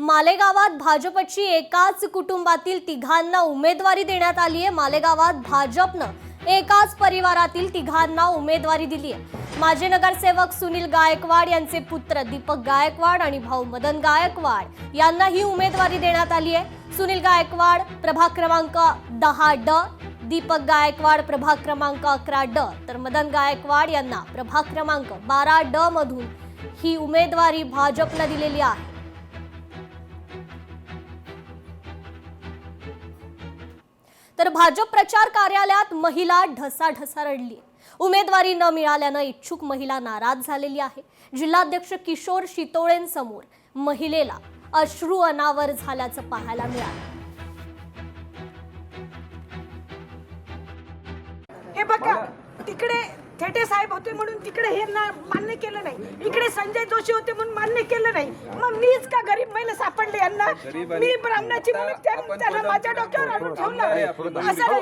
मालेगावात भाजपची एकाच कुटुंबातील तिघांना उमेदवारी देण्यात आली आहे। मालेगावात भाजपनं एकाच परिवारातील तिघांना उमेदवारी दिली आहे। माजी नगरसेवक सुनील गायकवाड यांचे पुत्र दीपक गायकवाड आणि भाऊ मदन गायकवाड यांना ही उमेदवारी देण्यात आली आहे। सुनील गायकवाड प्रभाग क्रमांक 10D, दीपक गायकवाड प्रभाग क्रमांक 11D, तर मदन गायकवाड यांना प्रभाग क्रमांक 12D मधून ही उमेदवारी भाजपला दिलेली आहे। तर भाजप प्रचार कार्यालयात महिला ढसाढसा रडली। उमेदवारी न मिळाल्यानं इच्छुक महिला नाराज झालेली आहे। जिल्हाध्यक्ष किशोर शितोळेंसमोर महिलेला अश्रू अनावर झाल्याचं पाहायला मिळालं। हे बघा, तिकडे थेटे साहेब होते म्हणून तिकडे हे मान्य केलं नाही, इकडे संजय जोशी होते म्हणून मान्य केलं नाही। मग मीच का गरीब महिला सापडले यांना? मी ब्राह्मणाची म्हणून त्यांना माझ्या डोक्यावर आणून ठेवलं। असं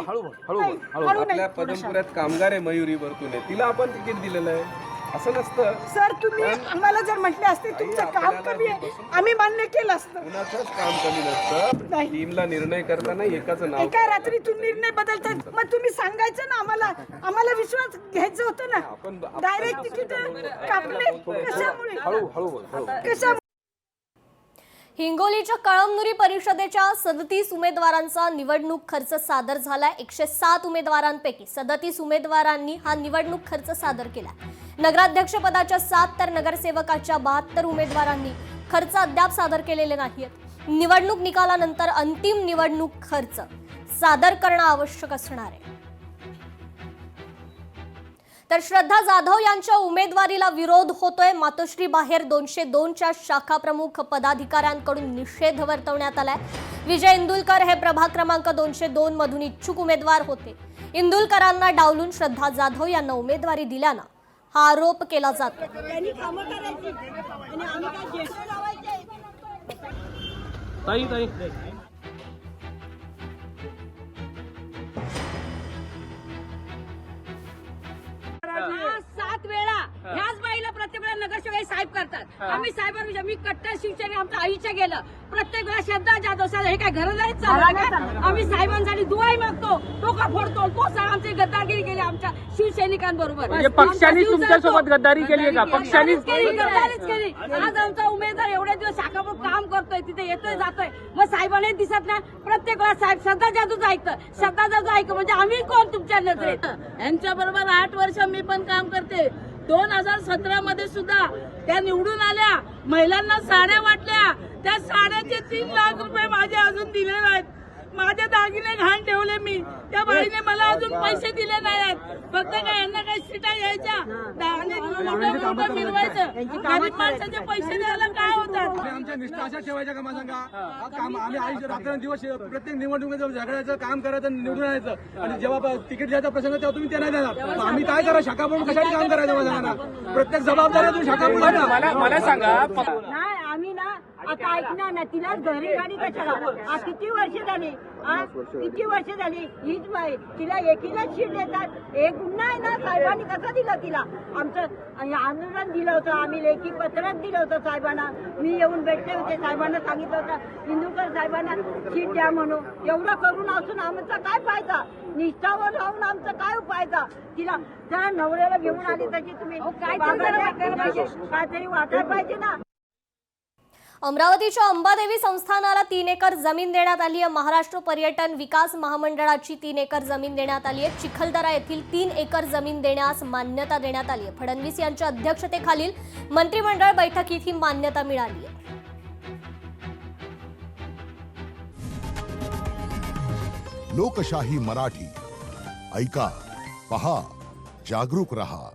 आपल्या पदमपुऱ्यात कामगार आहे मयुरी बरकुने, तिला आपण तिकीट दिलेलं आहे असं नसतं सर। तुम्ही आम्हाला जर म्हटले असते तुमचं काम कमी आहे, आम्ही मान्य केलं असतं। कुणाचंच काम कमी नसतं। टीमला निर्णय करताना एकाचं नाव एका रात्रीतून निर्णय बदलतात। मग तुम्ही सांगायचं ना आम्हाला, आम्हाला विश्वास घ्यायचं होतं ना। डायरेक्ट तिकीट कापले कशामुळे? हिंगोलीच्या कळमनुरी परिषदेच्या 37 उमेदवारांचा निवडणूक खर्च सादर झालाय। 107 उमेदवारांपैकी 37 उमेदवारांनी हा निवडणूक खर्च सादर केला। नगराध्यक्ष पदाच्या 7 तर नगरसेवकाच्या 72 उमेदवारांनी खर्च अद्याप सादर केलेले नाहीत। निवडणूक निकालानंतर अंतिम निवडणूक खर्च सादर करणं आवश्यक असणार आहे। तर श्रद्धा जाधव यांच्या उमेदवारीला विरोध होतोय। मातोश्री बाहेर 202च्या शाखा प्रमुख पदाधिकाऱ्यांकडून निषेध वर्तवण्यात आलाय। विजय इंदुलकर हे प्रभाग क्रमांक 202 मधून इच्छुक उमेदवार होते। इंदुलकरांना डावलून श्रद्धा जाधव यांना उमेदवारी दिल्यानं हा आरोप केला जातो। सात वेळा ह्याच बाईला प्रत्येक वेळा नगरसेवक साहेब करतात। आम्ही साहेबांना मी कट्टर शिवसेने आमचं आयुष्य गेलं। प्रत्येक वेळा श्रद्धा जाधव साहेब हे काय घरोदारीच चालू? आम्ही साहेबांसाठी दुआई मागतो, टोका फोडतो, तो आमची गद्दारगिरी केली आमच्या शिवसैनिकांबरोबर। म्हणजे पक्षाने तुमच्यासोबत गद्दारी केली आहे का? पक्षानेच गद्दारीच केली। आज आमचा उमेदवार एवढ्या दिवस शाखावर काम करतोय, तिथे येतोय जातोय, मग साहेबांना दिसत नाही। प्रत्येक वेळा साहेब श्रद्धा जाधवच ऐकतं, श्रद्धा जाधव ऐकतं म्हणजे आम्ही कोण तुमच्या नजरेत? यांच्या बरोबर 8 वर्ष मी पण काम करते। 2017 मध्ये सुद्धा त्या निवडून आल्या, महिलांना साड्या वाटल्या। त्या साड्याचे 3 लाख रुपये माझे अजून दिले नाहीत। माझे दागिने घाण ठेवले मी, त्या बाईने मला अजून पैसे दिले नाहीत। फक्त काय यांना काही सीटा घ्यायच्या आणि मिळवायचं, गरीब माणसाचे पैसे द्यायला काय होतात? आमच्या निष्ठा अशा ठेवायच्या का? माझा काम आम्ही आयुष्य रात्रंदिवस प्रत्येक निवडणुकीत झगडायचं, काम करायचं, निवडून आणायचं, आणि जेव्हा तिकीट द्यायचा प्रसंग तेव्हा तुम्ही ते नाही देणार। आम्ही काय करा? शाखा म्हणून कशासाठी काम करायचं? माझ्या प्रत्येक जबाबदारी तुम्ही शाखा म्हणून मला सांगा। नाही आम्ही ना आता ऐकणार ना, तिला घरी गाडी कशाला? किती वर्ष झाली? किती वर्ष झाली? हीच बाई तिला एकीला शीट देतात। एक गुन्हा आहे ना, साहेबांनी कसं दिलं तिला? आमचं आंदोलन दिलं होतं, आम्ही लेखी पत्रक दिलं होतं साहेबांना। मी येऊन भेटले होते, साहेबांना सांगितलं होतं इंदुकर साहेबांना शीट द्या म्हणून। एवढं करून असून आमचा काय फायदा? निष्ठावर राहून आमचा काय फायदा? तिला जरा नवऱ्याला घेऊन आली तशी तुम्ही काहीतरी वाटायला पाहिजे ना। अमरावतीच्या अंबादेवी संस्थानाला 3 एकर जमीन देण्यात आली आहे। महाराष्ट्र पर्यटन विकास महामंडळाची 3 एकर जमीन देण्यात आली आहे। चिखलदरा येथील 3 एकर जमीन देण्यास मान्यता देण्यात आली आहे। फडणवीस यांच्या अध्यक्षतेखालील मंत्रिमंडळ बैठकीत ही मान्यता मिळाली आहे। लोकशाही मराठी ऐका, पहा, जागरूक रहा।